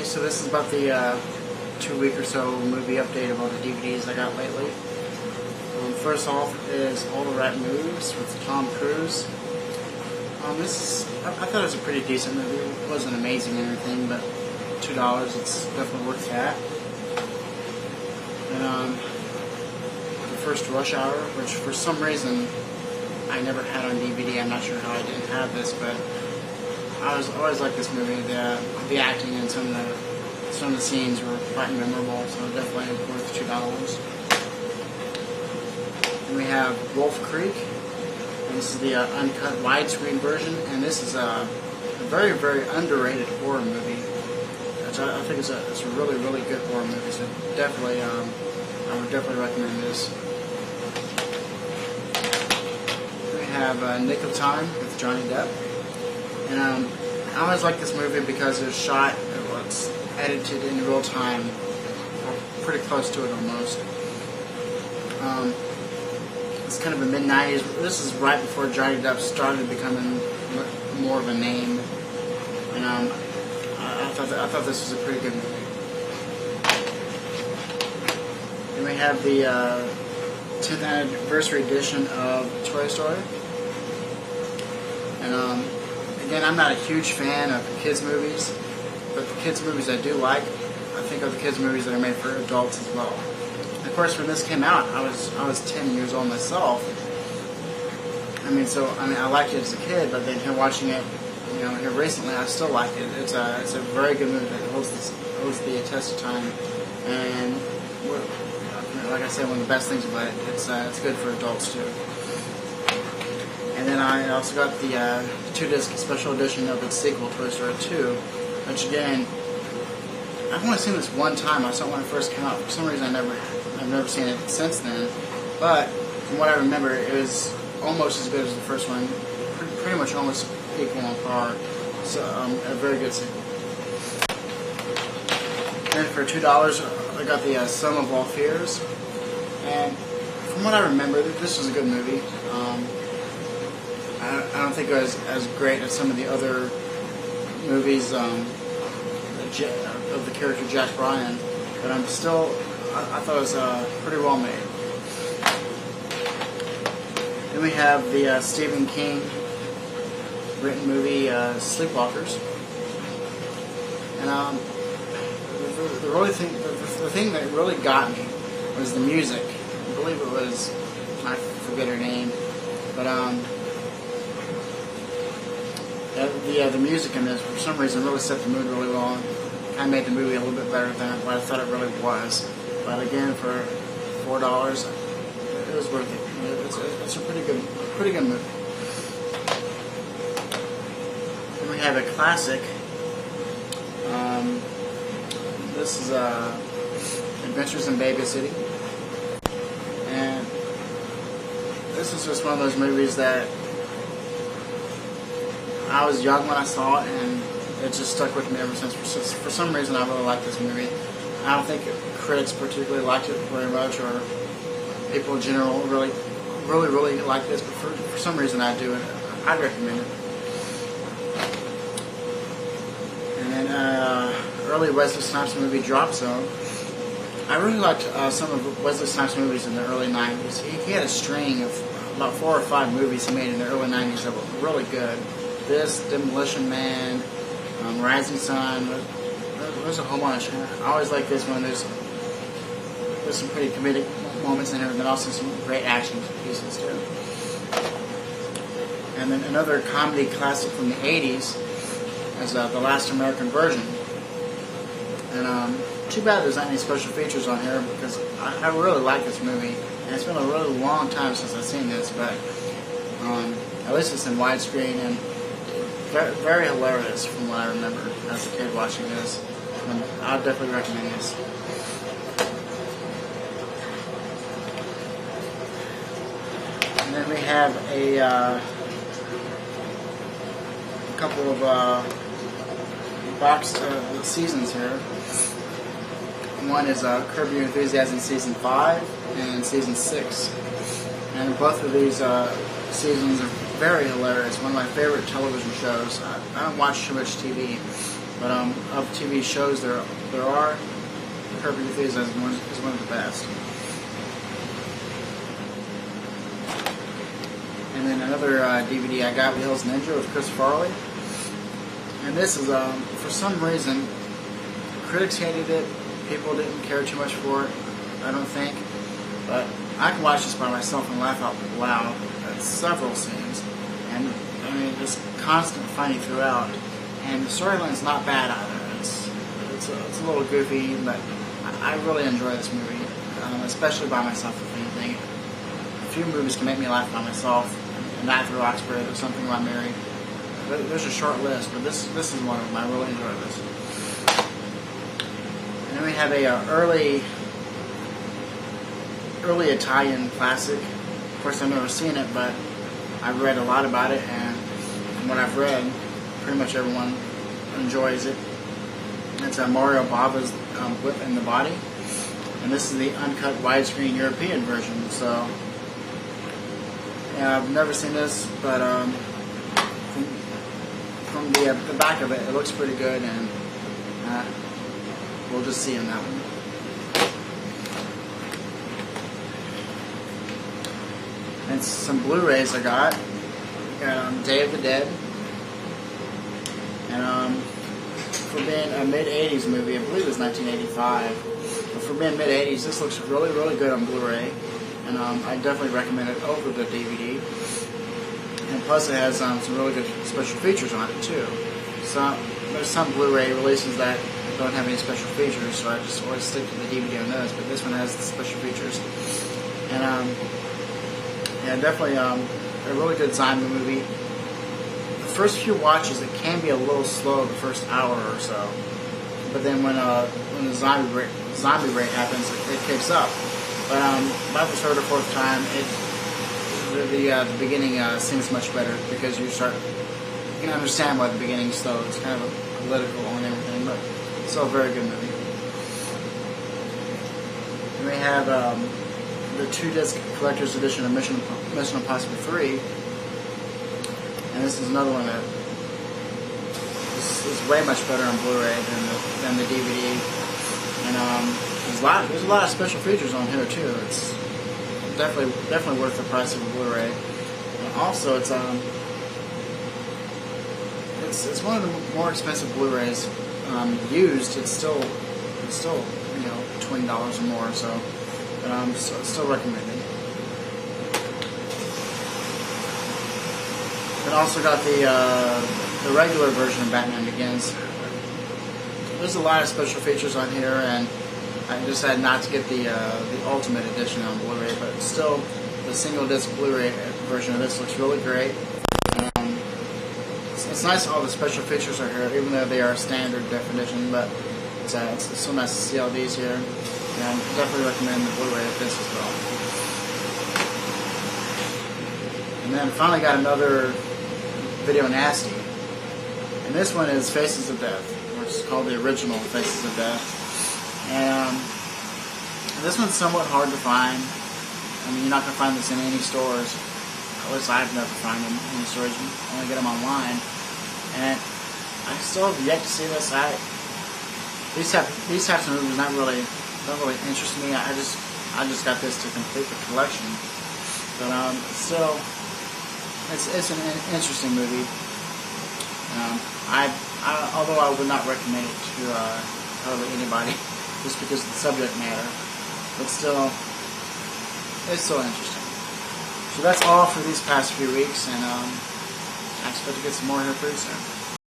Okay, so this is about the 2 week or so movie update of all the DVDs I got lately. First off is All the Right Moves with Tom Cruise. I thought it was a pretty decent movie. It wasn't amazing or anything, but $2, it's definitely worth that. And the first Rush Hour, which for some reason I never had on DVD. I'm not sure how I didn't have this, but I always liked this movie. The acting and some of the scenes were quite memorable, so definitely worth $2. And we have Wolf Creek. And this is the uncut widescreen version, and this is a very, very underrated horror movie. I think it's a really, really good horror movie. So definitely, I would definitely recommend this. We have Nick of Time with Johnny Depp, and I always like this movie because it was shot, it's edited in real time, or pretty close to it almost. It's kind of a mid-90s. This is right before Johnny Depp started becoming more of a name, and I thought this was a pretty good movie. Then we have the 10th anniversary edition of Toy Story, and again, I'm not a huge fan of kids movies, but the kids movies I do like, I think are the kids movies that are made for adults as well. Of course, when this came out, I was 10 years old myself. I liked it as a kid, but then here watching it, here recently, I still like it. It's a very good movie that holds the test of time, and like I said, one of the best things about it, it's good for adults too. And then I also got the 2-disc special edition of its sequel, Toy Story 2, which again, I've only seen this one time. I saw it when it first came out. For some reason, I've never seen it since then. But from what I remember, it was almost as good as the first one. Pretty much almost equal on par. So a very good sequel. And for $2, I got the Sum of All Fears. And from what I remember, this was a good movie. I don't think it was as great as some of the other movies of the character Jack Bryan, but I thought it was pretty well made. Then we have the Stephen King written movie Sleepwalkers, and the thing that really got me was the music. I believe it was, I forget her name, but the music in this, for some reason, really set the mood really well. I made the movie a little bit better than what I thought it really was. But again, for $4, it was worth it. It's a pretty good movie. Then we have a classic. This is Adventures in Baby City, and this is just one of those movies that I was young when I saw it, and it just stuck with me ever since. For some reason, I really like this movie. I don't think critics particularly liked it very much, or people in general really like this, but for some reason I do, and I'd recommend it. And then early Wesley Snipes movie Drop Zone. I really liked some of Wesley Snipes' movies in the early 90s. He had a string of about 4 or 5 movies he made in the early 90s that were really good. This, Demolition Man, Rising Sun, there's a whole bunch. I always like this one. There's some pretty comedic moments in it, and then also some great action pieces too. And then another comedy classic from the 80s is The Last American Virgin. And too bad there's not any special features on here, because I really like this movie, and it's been a really long time since I've seen this, but at least it's in widescreen, and very, very hilarious from what I remember as a kid watching this. And I would definitely recommend this. And then we have a couple of boxed seasons here. One is Curb Your Enthusiasm Season 5 and Season 6. And both of these seasons are very hilarious. One of my favorite television shows. I don't watch too much TV, But of TV shows, there are Curb Your Enthusiasm is one of the best. And then another DVD I got, Wheels Ninja with Chris Farley. And this is, for some reason, critics hated it. People didn't care too much for it, I don't think. But I can watch this by myself and laugh out loud at several scenes. And I mean, just constant funny throughout. And the storyline's not bad either. It's a little goofy, but I really enjoy this movie, especially by myself, if anything. A few movies can make me laugh by myself. Night through Oxford or Something About Mary. There's a short list, but this is one of them. I really enjoy this. And then we have a early Italian classic. Of course, I've never seen it, but I've read a lot about it, and from what I've read, pretty much everyone enjoys it. It's Mario Bava's Whip in the Body, and this is the uncut widescreen European version. So, yeah, I've never seen this, but from the back of it, it looks pretty good, and we'll just see in that one. And some Blu-rays I got. Day of the Dead. And for being a mid-'80s movie, I believe it was 1985. But for being mid-'80s, this looks really, really good on Blu-ray. And I definitely recommend it over the DVD. And plus it has some really good special features on it too. So there's some Blu-ray releases that don't have any special features, so I just always stick to the DVD on those. But this one has the special features. And yeah, definitely a really good zombie movie. The first few watches, it can be a little slow the first hour or so. But then when the zombie rate happens, it kicks up. But about the third or fourth time, the beginning seems much better because you can understand why the beginning's slow. It's kind of political and everything, but it's still a very good movie. And we have the 2-disc collector's edition of Mission Impossible 3, and this is another one that is way much better on Blu-ray than the DVD. And there's a lot of special features on here too. It's definitely worth the price of a Blu-ray. And also, it's one of the more expensive Blu-rays used. It's still $20 or more. So, but still recommended. But also got the regular version of Batman Begins. There's a lot of special features on here, and I decided not to get the Ultimate Edition on Blu-ray, but still, the single-disc Blu-ray version of this looks really great. It's nice all the special features are here, even though they are standard definition, but it's so nice to see all these here. And I definitely recommend the Blu-ray of this as well. And then finally got another Video Nasty. And this one is Faces of Death, which is called the original Faces of Death. And this one's somewhat hard to find. I mean, you're not going to find this in any stores. At least I've never found them in any stores. You only get them online. And I still have yet to see this. These types of movies don't really interest me. I just got this to complete the collection. But still, it's an interesting movie. Although I would not recommend it to hardly anybody, just because of the subject matter, but still, it's still interesting. So that's all for these past few weeks, and I expect to get some more here pretty soon.